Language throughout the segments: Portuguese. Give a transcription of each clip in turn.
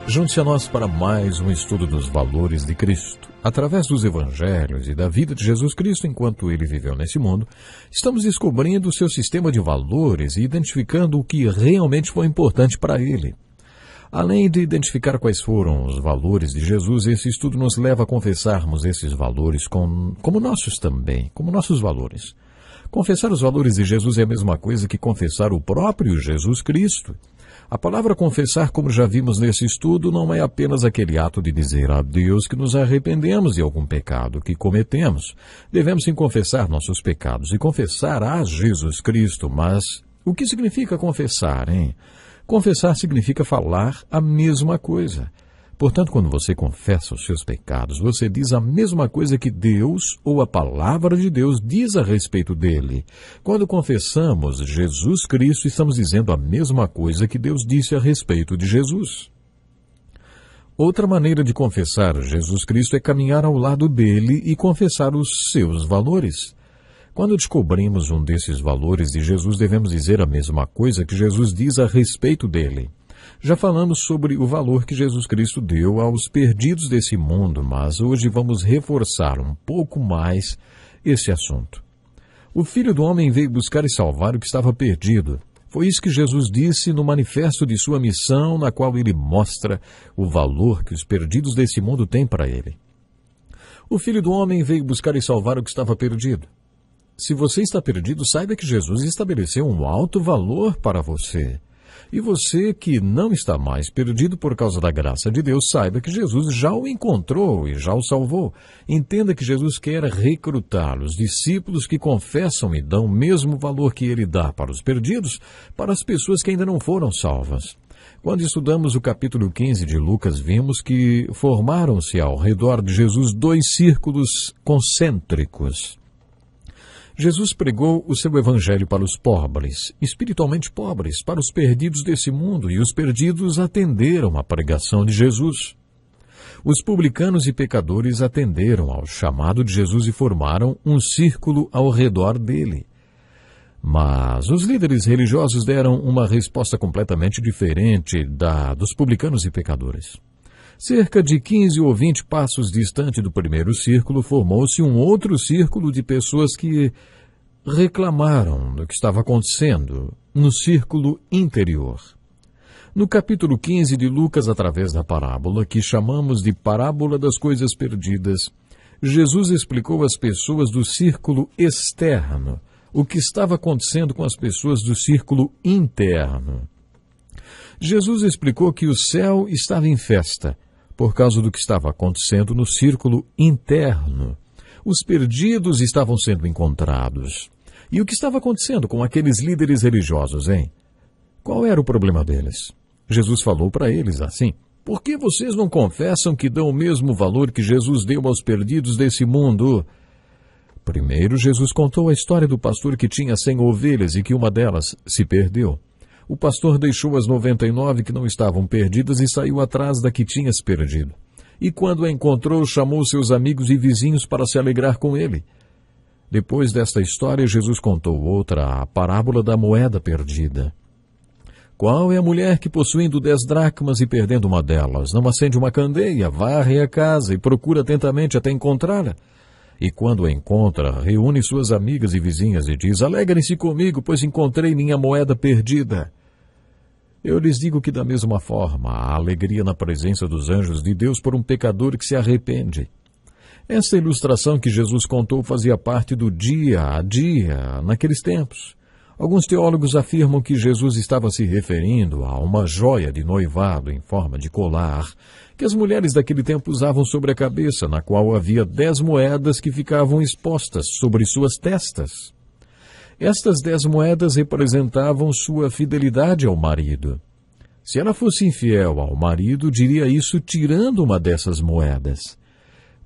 Junte-se a nós para mais um estudo dos valores de Cristo. Através dos evangelhos e da vida de Jesus Cristo enquanto ele viveu nesse mundo, estamos descobrindo o seu sistema de valores e identificando o que realmente foi importante para ele. Além de identificar quais foram os valores de Jesus, esse estudo nos leva a confessarmos esses valores como nossos também, como nossos valores. Confessar os valores de Jesus é a mesma coisa que confessar o próprio Jesus Cristo. A palavra confessar, como já vimos nesse estudo, não é apenas aquele ato de dizer a Deus que nos arrependemos de algum pecado que cometemos. Devemos sim confessar nossos pecados e confessar a Jesus Cristo. Mas o que significa confessar, hein? Confessar significa falar a mesma coisa. Portanto, quando você confessa os seus pecados, você diz a mesma coisa que Deus ou a palavra de Deus diz a respeito dele. Quando confessamos Jesus Cristo, estamos dizendo a mesma coisa que Deus disse a respeito de Jesus. Outra maneira de confessar Jesus Cristo é caminhar ao lado dele e confessar os seus valores. Quando descobrimos um desses valores de Jesus, devemos dizer a mesma coisa que Jesus diz a respeito dele. Já falamos sobre o valor que Jesus Cristo deu aos perdidos desse mundo, mas hoje vamos reforçar um pouco mais esse assunto. O Filho do Homem veio buscar e salvar o que estava perdido. Foi isso que Jesus disse no manifesto de sua missão, na qual ele mostra o valor que os perdidos desse mundo têm para ele. O Filho do Homem veio buscar e salvar o que estava perdido. Se você está perdido, saiba que Jesus estabeleceu um alto valor para você. E você que não está mais perdido por causa da graça de Deus, saiba que Jesus já o encontrou e já o salvou. Entenda que Jesus quer recrutar os discípulos que confessam e dão o mesmo valor que ele dá para os perdidos, para as pessoas que ainda não foram salvas. Quando estudamos o capítulo 15 de Lucas, vimos que formaram-se ao redor de Jesus dois círculos concêntricos. Jesus pregou o seu evangelho para os pobres, espiritualmente pobres, para os perdidos desse mundo, e os perdidos atenderam à pregação de Jesus. Os publicanos e pecadores atenderam ao chamado de Jesus e formaram um círculo ao redor dele. Mas os líderes religiosos deram uma resposta completamente diferente da dos publicanos e pecadores. Cerca de 15 ou 20 passos distante do primeiro círculo, formou-se um outro círculo de pessoas que reclamaram do que estava acontecendo no círculo interior. No capítulo 15 de Lucas, através da parábola, que chamamos de parábola das coisas perdidas, Jesus explicou às pessoas do círculo externo o que estava acontecendo com as pessoas do círculo interno. Jesus explicou que o céu estava em festa por causa do que estava acontecendo no círculo interno. Os perdidos estavam sendo encontrados. E o que estava acontecendo com aqueles líderes religiosos, hein? Qual era o problema deles? Jesus falou para eles assim: por que vocês não confessam que dão o mesmo valor que Jesus deu aos perdidos desse mundo? Primeiro, Jesus contou a história do pastor que tinha 100 ovelhas e que uma delas se perdeu. O pastor deixou as 99 que não estavam perdidas e saiu atrás da que tinha se perdido. E quando a encontrou, chamou seus amigos e vizinhos para se alegrar com ele. Depois desta história, Jesus contou outra, a parábola da moeda perdida. Qual é a mulher que, possuindo 10 dracmas e perdendo uma delas, não acende uma candeia, varre a casa e procura atentamente até encontrá-la? E quando a encontra, reúne suas amigas e vizinhas e diz: alegrem-se comigo, pois encontrei minha moeda perdida. Eu lhes digo que da mesma forma, há alegria na presença dos anjos de Deus por um pecador que se arrepende. Essa ilustração que Jesus contou fazia parte do dia a dia naqueles tempos. Alguns teólogos afirmam que Jesus estava se referindo a uma joia de noivado em forma de colar que as mulheres daquele tempo usavam sobre a cabeça, na qual havia 10 moedas que ficavam expostas sobre suas testas. Estas 10 moedas representavam sua fidelidade ao marido. Se ela fosse infiel ao marido, diria isso tirando uma dessas moedas.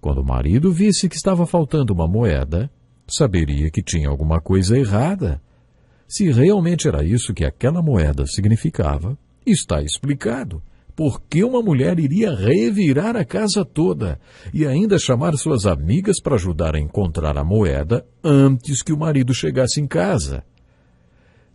Quando o marido visse que estava faltando uma moeda, saberia que tinha alguma coisa errada. Se realmente era isso que aquela moeda significava, está explicado. Por que uma mulher iria revirar a casa toda e ainda chamar suas amigas para ajudar a encontrar a moeda antes que o marido chegasse em casa?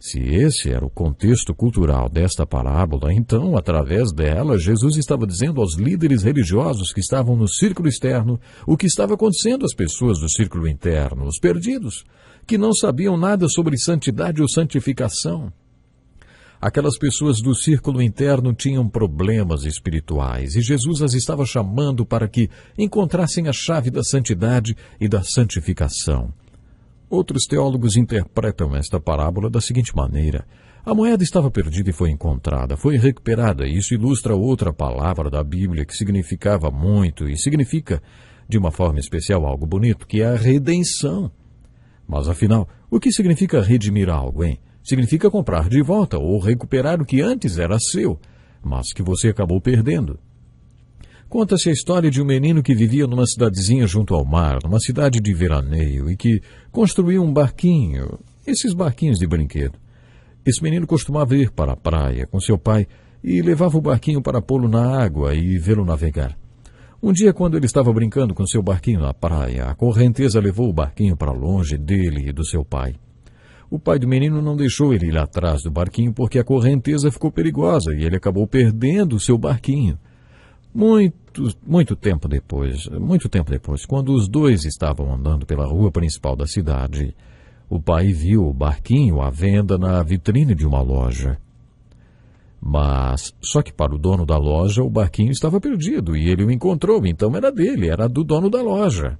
Se esse era o contexto cultural desta parábola, então, através dela, Jesus estava dizendo aos líderes religiosos que estavam no círculo externo o que estava acontecendo às pessoas do círculo interno, os perdidos, que não sabiam nada sobre santidade ou santificação. Aquelas pessoas do círculo interno tinham problemas espirituais e Jesus as estava chamando para que encontrassem a chave da santidade e da santificação. Outros teólogos interpretam esta parábola da seguinte maneira: a moeda estava perdida e foi encontrada, foi recuperada. Isso ilustra outra palavra da Bíblia que significava muito e significa, de uma forma especial, algo bonito, que é a redenção. Mas, afinal, o que significa redimir algo, hein? Significa comprar de volta ou recuperar o que antes era seu, mas que você acabou perdendo. Conta-se a história de um menino que vivia numa cidadezinha junto ao mar, numa cidade de veraneio, e que construiu um barquinho, esses barquinhos de brinquedo. Esse menino costumava ir para a praia com seu pai e levava o barquinho para pô-lo na água e vê-lo navegar. Um dia, quando ele estava brincando com seu barquinho na praia, a correnteza levou o barquinho para longe dele e do seu pai. O pai do menino não deixou ele ir atrás do barquinho porque a correnteza ficou perigosa e ele acabou perdendo o seu barquinho. Muito tempo depois, quando os dois estavam andando pela rua principal da cidade, o pai viu o barquinho à venda na vitrine de uma loja. Mas, só que para o dono da loja, o barquinho estava perdido e ele o encontrou, então era dele, era do dono da loja.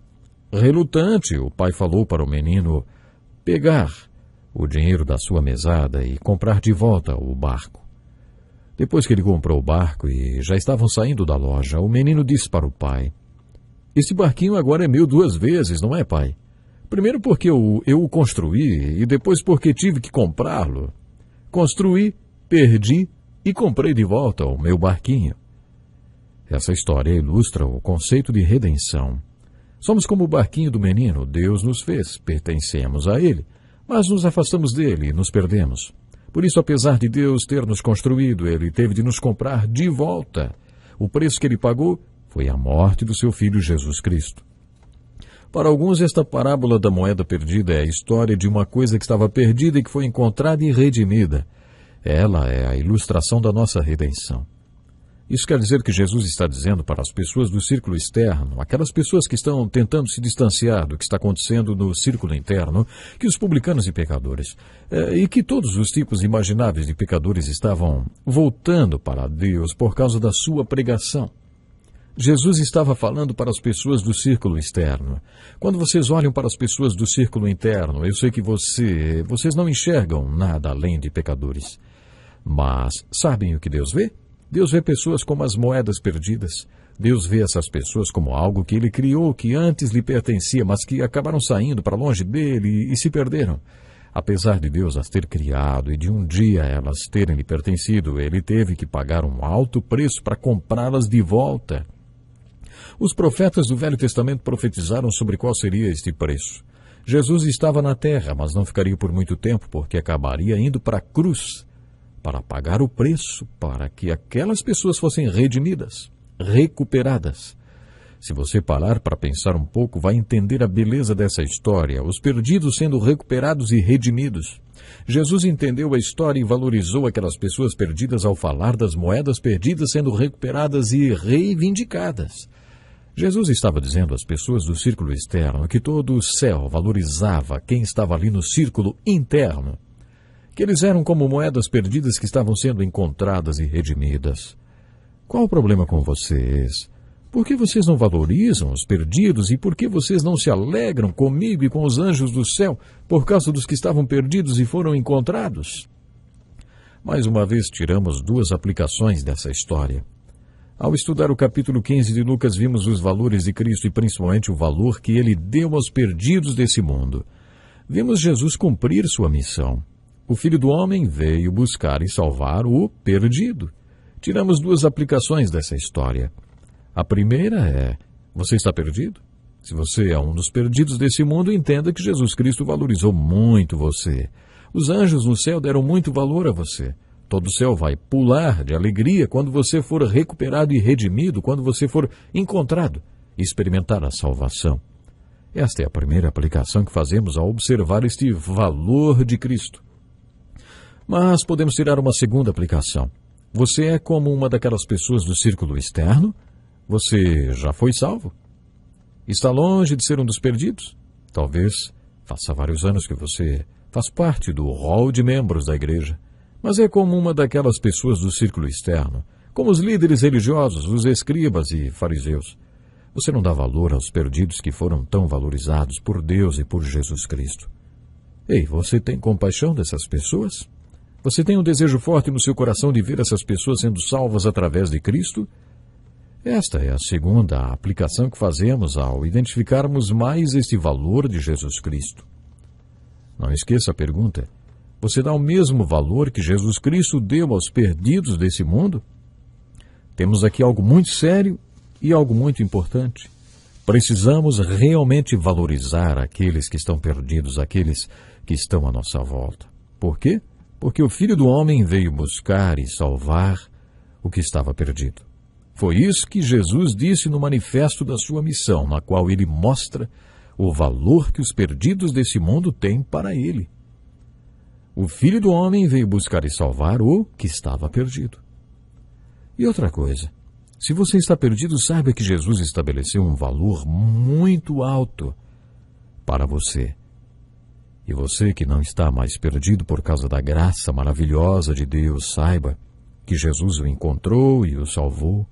Relutante, o pai falou para o menino pegar o dinheiro da sua mesada e comprar de volta o barco. Depois que ele comprou o barco e já estavam saindo da loja, o menino disse para o pai: "Esse barquinho agora é meu 2 vezes, não é, pai? Primeiro porque eu o construí e depois porque tive que comprá-lo. Construí, perdi e comprei de volta o meu barquinho." Essa história ilustra o conceito de redenção. Somos como o barquinho do menino, Deus nos fez, pertencemos a ele, mas nos afastamos dele e nos perdemos. Por isso, apesar de Deus ter nos construído, Ele teve de nos comprar de volta. O preço que Ele pagou foi a morte do seu Filho Jesus Cristo. Para alguns, esta parábola da moeda perdida é a história de uma coisa que estava perdida e que foi encontrada e redimida. Ela é a ilustração da nossa redenção. Isso quer dizer que Jesus está dizendo para as pessoas do círculo externo, aquelas pessoas que estão tentando se distanciar do que está acontecendo no círculo interno, que os publicanos e pecadores, e que todos os tipos imagináveis de pecadores estavam voltando para Deus por causa da sua pregação. Jesus estava falando para as pessoas do círculo externo. Quando vocês olham para as pessoas do círculo interno, eu sei que vocês não enxergam nada além de pecadores. Mas sabem o que Deus vê? Deus vê pessoas como as moedas perdidas. Deus vê essas pessoas como algo que Ele criou, que antes lhe pertencia, mas que acabaram saindo para longe dele e se perderam. Apesar de Deus as ter criado e de um dia elas terem lhe pertencido, Ele teve que pagar um alto preço para comprá-las de volta. Os profetas do Velho Testamento profetizaram sobre qual seria este preço. Jesus estava na terra, mas não ficaria por muito tempo, porque acabaria indo para a cruz para pagar o preço para que aquelas pessoas fossem redimidas, recuperadas. Se você parar para pensar um pouco, vai entender a beleza dessa história, os perdidos sendo recuperados e redimidos. Jesus entendeu a história e valorizou aquelas pessoas perdidas ao falar das moedas perdidas sendo recuperadas e reivindicadas. Jesus estava dizendo às pessoas do círculo externo que todo o céu valorizava quem estava ali no círculo interno, que eles eram como moedas perdidas que estavam sendo encontradas e redimidas. Qual o problema com vocês? Por que vocês não valorizam os perdidos e por que vocês não se alegram comigo e com os anjos do céu por causa dos que estavam perdidos e foram encontrados? Mais uma vez tiramos 2 aplicações dessa história. Ao estudar o capítulo 15 de Lucas, vimos os valores de Cristo e principalmente o valor que Ele deu aos perdidos desse mundo. Vimos Jesus cumprir sua missão. O Filho do Homem veio buscar e salvar o perdido. Tiramos 2 aplicações dessa história. A primeira é: você está perdido? Se você é um dos perdidos desse mundo, entenda que Jesus Cristo valorizou muito você. Os anjos no céu deram muito valor a você. Todo o céu vai pular de alegria quando você for recuperado e redimido, quando você for encontrado e experimentar a salvação. Esta é a primeira aplicação que fazemos ao observar este valor de Cristo. Mas podemos tirar uma segunda aplicação. Você é como uma daquelas pessoas do círculo externo? Você já foi salvo? Está longe de ser um dos perdidos? Talvez faça vários anos que você faz parte do rol de membros da igreja, mas é como uma daquelas pessoas do círculo externo, como os líderes religiosos, os escribas e fariseus. Você não dá valor aos perdidos que foram tão valorizados por Deus e por Jesus Cristo. Ei, você tem compaixão dessas pessoas? Você tem um desejo forte no seu coração de ver essas pessoas sendo salvas através de Cristo? Esta é a segunda aplicação que fazemos ao identificarmos mais este valor de Jesus Cristo. Não esqueça a pergunta: você dá o mesmo valor que Jesus Cristo deu aos perdidos desse mundo? Temos aqui algo muito sério e algo muito importante. Precisamos realmente valorizar aqueles que estão perdidos, aqueles que estão à nossa volta. Por quê? Porque o Filho do Homem veio buscar e salvar o que estava perdido. Foi isso que Jesus disse no manifesto da sua missão, na qual ele mostra o valor que os perdidos desse mundo têm para ele. O Filho do Homem veio buscar e salvar o que estava perdido. E outra coisa, se você está perdido, saiba que Jesus estabeleceu um valor muito alto para você. E você que não está mais perdido por causa da graça maravilhosa de Deus, saiba que Jesus o encontrou e o salvou.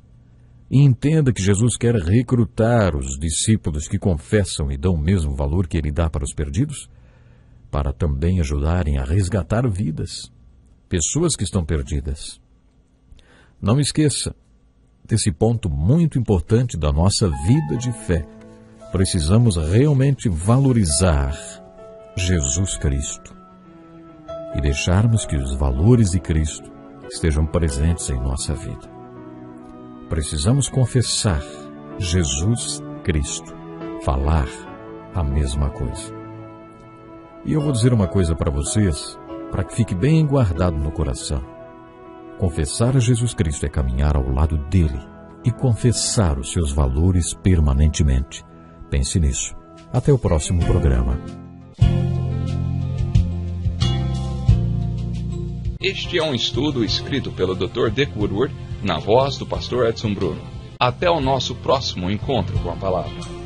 E entenda que Jesus quer recrutar os discípulos que confessam e dão o mesmo valor que ele dá para os perdidos, para também ajudarem a resgatar vidas, pessoas que estão perdidas. Não esqueça desse ponto muito importante da nossa vida de fé. Precisamos realmente valorizar Jesus Cristo e deixarmos que os valores de Cristo estejam presentes em nossa vida. Precisamos confessar Jesus Cristo, falar a mesma coisa. E eu vou dizer uma coisa para vocês, para que fique bem guardado no coração. Confessar a Jesus Cristo é caminhar ao lado dele e confessar os seus valores permanentemente. Pense nisso. Até o próximo programa. Este é um estudo escrito pelo Dr. Dick Woodward, na voz do pastor Edson Bruno. Até o nosso próximo encontro com a palavra.